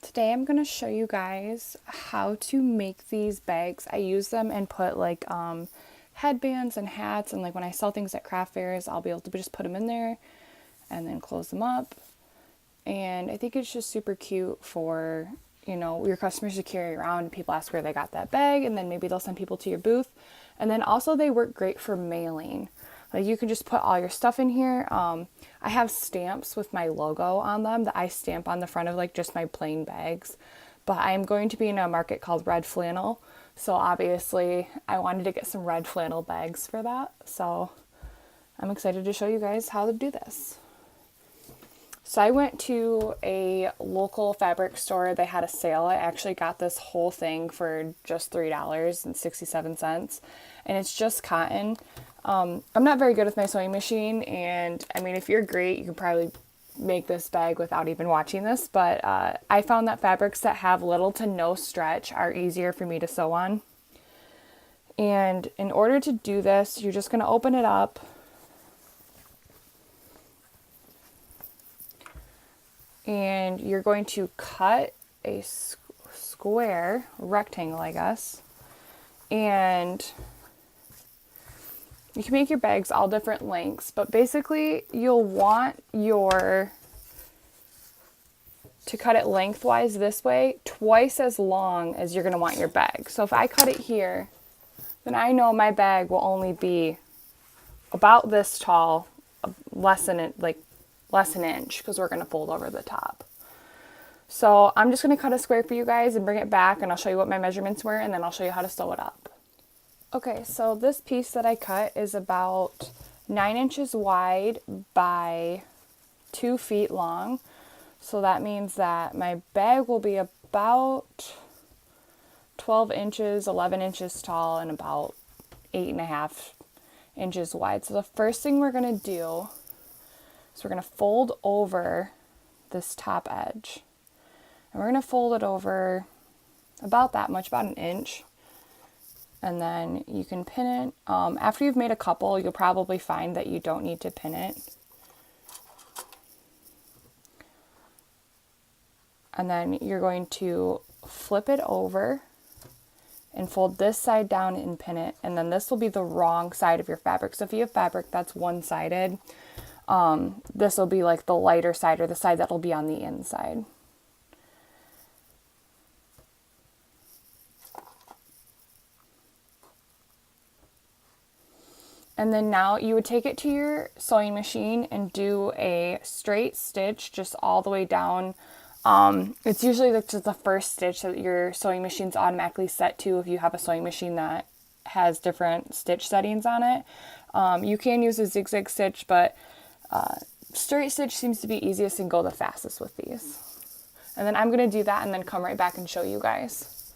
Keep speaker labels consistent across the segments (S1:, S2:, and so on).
S1: Today I'm going to show you guys how to make these bags. I use them and put like headbands and hats, and like when I sell things at craft fairs, I'll be able to just put them in there and then close them up. And I think it's just super cute for, you know, your customers to carry around. People ask where they got that bag, and then maybe they'll send people to your booth. And then also they work great for mailing. Like you can just put all your stuff in here. I have stamps with my logo on them that I stamp on the front of like just my plain bags. But I'm going to be in a market called Red Flannel. So obviously I wanted to get some red flannel bags for that. So I'm excited to show you guys how to do this. So I went to a local fabric store. They had a sale. I actually got this whole thing for just $3.67. And it's just cotton. I'm not very good with my sewing machine, and I mean, if you're great, you can probably make this bag without even watching this, but I found that fabrics that have little to no stretch are easier for me to sew on. And in order to do this, you're just going to open it up. And you're going to cut a square, rectangle, I guess, and you can make your bags all different lengths, but basically you'll want to cut it lengthwise this way, twice as long as you're going to want your bag. So if I cut it here, then I know my bag will only be about this tall, less than an inch, because we're going to fold over the top. So I'm just going to cut a square for you guys and bring it back, and I'll show you what my measurements were, and then I'll show you how to sew it up. Okay, so this piece that I cut is about 9 inches wide by 2 feet long. So that means that my bag will be about 12 inches, 11 inches tall, and about 8.5 inches wide. So the first thing we're going to do is we're going to fold over this top edge. And we're going to fold it over about that much, about an inch. And then you can pin it. After you've made a couple, you'll probably find that you don't need to pin it. And then you're going to flip it over and fold this side down and pin it. And then this will be the wrong side of your fabric. So if you have fabric that's one-sided, this will be like the lighter side, or the side that'll be on the inside. And then now you would take it to your sewing machine and do a straight stitch just all the way down. It's usually just the first stitch that your sewing machine's automatically set to if you have a sewing machine that has different stitch settings on it. You can use a zigzag stitch, but straight stitch seems to be easiest and go the fastest with these. And then I'm going to do that and then come right back and show you guys.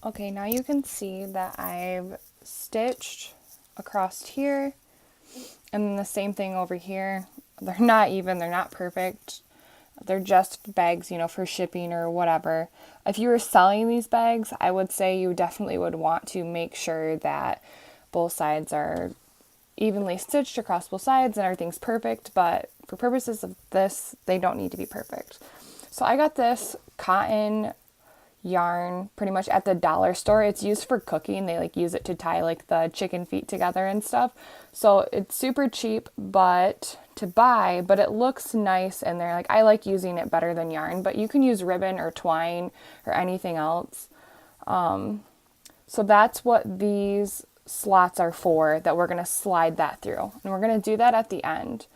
S1: Okay, now you can see that I've stitched across here, and then the same thing over here. They're not even, they're not perfect. They're just bags, you know, for shipping or whatever. If you were selling these bags, I would say you definitely would want to make sure that both sides are evenly stitched across both sides and everything's perfect, but for purposes of this, they don't need to be perfect. So I got this cotton yarn pretty much at the dollar store. It's used for cooking. They like use it to tie like the chicken feet together and stuff. So it's super cheap to buy, but it looks nice, and they're like, I like using it better than yarn, but you can use ribbon or twine or anything else. So that's what these slots are for, that we're going to slide that through, and we're going to do that at the end.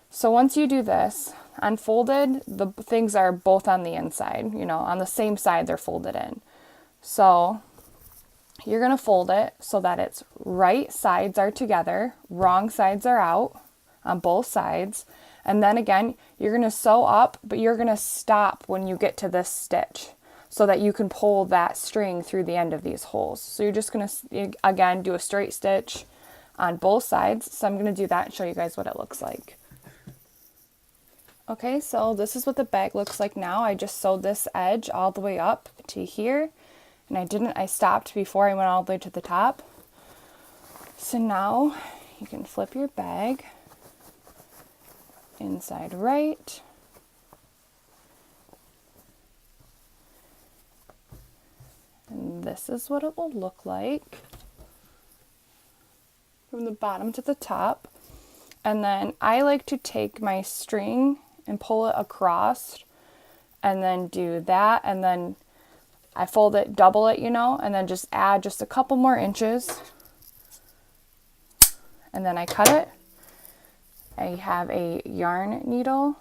S1: So once you do this, unfolded, the things are both on the inside, you know, on the same side they're folded in. So you're going to fold it so that its right sides are together, wrong sides are out on both sides. And then again, you're going to sew up, but you're going to stop when you get to this stitch so that you can pull that string through the end of these holes. So you're just going to, again, do a straight stitch on both sides. So I'm going to do that and show you guys what it looks like. Okay, so this is what the bag looks like now. I just sewed this edge all the way up to here, and I stopped before I went all the way to the top. So now you can flip your bag inside right, And this is what it will look like from the bottom to the top. And then I like to take my string and pull it across and then do that. And then I fold it, double it, and then just add just a couple more inches. And then I cut it. I have a yarn needle.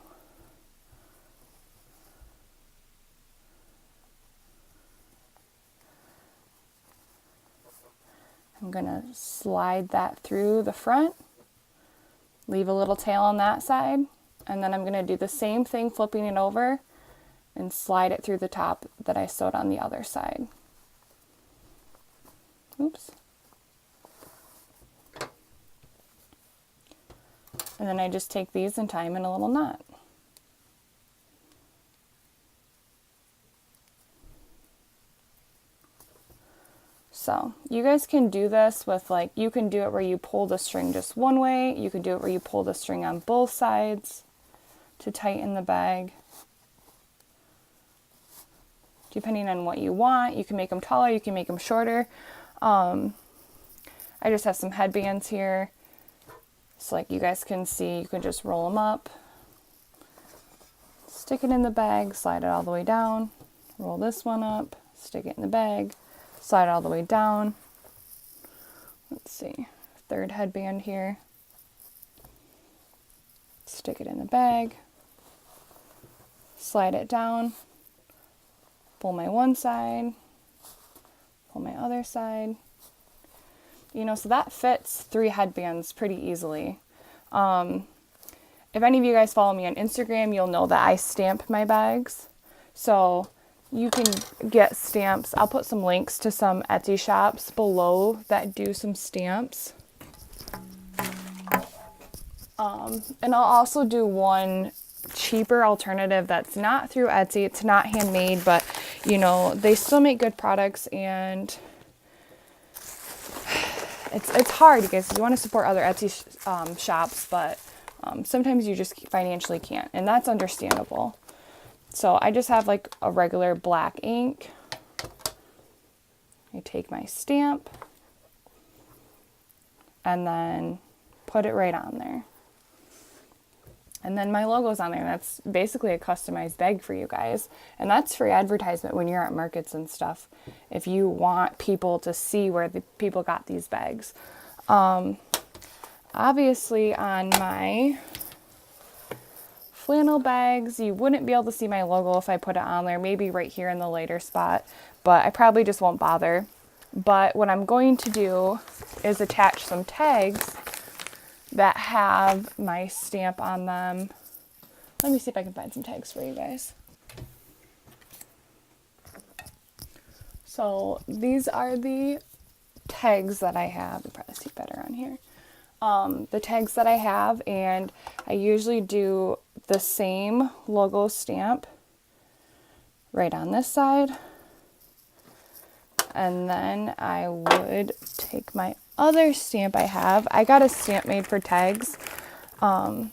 S1: I'm gonna slide that through the front, leave a little tail on that side, and then I'm gonna do the same thing, flipping it over and slide it through the top that I sewed on the other side. Oops. And then I just take these and tie them in a little knot. So you guys can do this with, like, you can do it where you pull the string just one way. You can do it where you pull the string on both sides to tighten the bag. Depending on what you want, you can make them taller, you can make them shorter. I just have some headbands here. So like you guys can see, you can just roll them up, stick it in the bag, slide it all the way down, roll this one up, stick it in the bag, slide it all the way down. Let's see, third headband here. Stick it in the bag, slide it down, pull my one side, pull my other side. So that fits 3 headbands pretty easily. If any of you guys follow me on Instagram, you'll know that I stamp my bags. So you can get stamps. I'll put some links to some Etsy shops below that do some stamps. And I'll also do one cheaper alternative that's not through Etsy. It's not handmade, but they still make good products, and it's hard, you guys. You want to support other Etsy shops, but sometimes you just financially can't, and that's understandable. So I just have like a regular black ink. I take my stamp and then put it right on there. And then my logo's on there. That's basically a customized bag for you guys. And that's free advertisement when you're at markets and stuff, if you want people to see where the people got these bags. Obviously on my flannel bags, you wouldn't be able to see my logo if I put it on there, maybe right here in the lighter spot, but I probably just won't bother. But what I'm going to do is attach some tags that have my stamp on them. Let me see if I can find some tags for you guys. So these are the tags that I have. You probably see better on here. The tags that I have, and I usually do the same logo stamp right on this side. And then I would take my other stamp I have. I got a stamp made for tags. And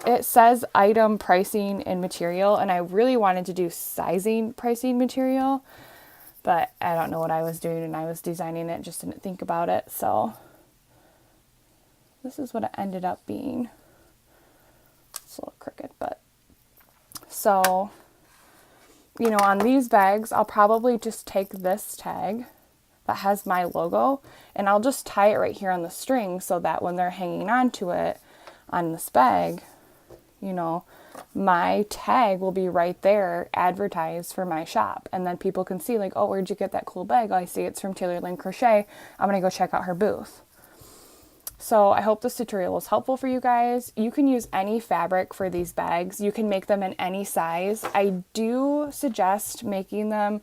S1: it says item, pricing, and material. And I really wanted to do sizing, pricing, material. But I don't know what I was doing, and I was designing it, just didn't think about it. So this is what it ended up being. It's a little crooked, but so, on these bags, I'll probably just take this tag that has my logo, and I'll just tie it right here on the string so that when they're hanging onto it on this bag, my tag will be right there advertised for my shop. And then people can see, like, oh, where'd you get that cool bag? Oh, I see it's from Taylor Lynn Crochet. I'm going to go check out her booth. So I hope this tutorial was helpful for you guys. You can use any fabric for these bags. You can make them in any size. I do suggest making them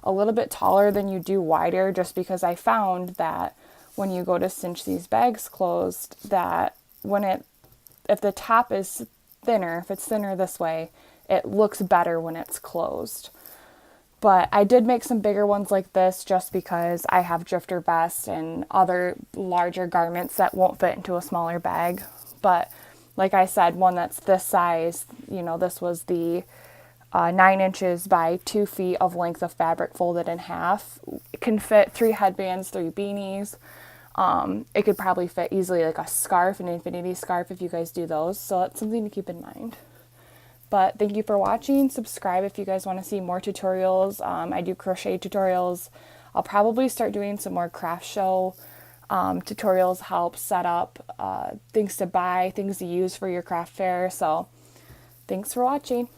S1: a little bit taller than you do wider, just because I found that when you go to cinch these bags closed, that if the top is thinner, if it's thinner this way, it looks better when it's closed. But I did make some bigger ones like this just because I have drifter vests and other larger garments that won't fit into a smaller bag. But like I said, one that's this size, this was the 9 inches by 2 feet of length of fabric folded in half. It can fit 3 headbands, 3 beanies. It could probably fit easily like a scarf, an infinity scarf if you guys do those. So that's something to keep in mind. But thank you for watching. Subscribe if you guys want to see more tutorials. I do crochet tutorials. I'll probably start doing some more craft show tutorials, help set up, things to buy, things to use for your craft fair. So thanks for watching.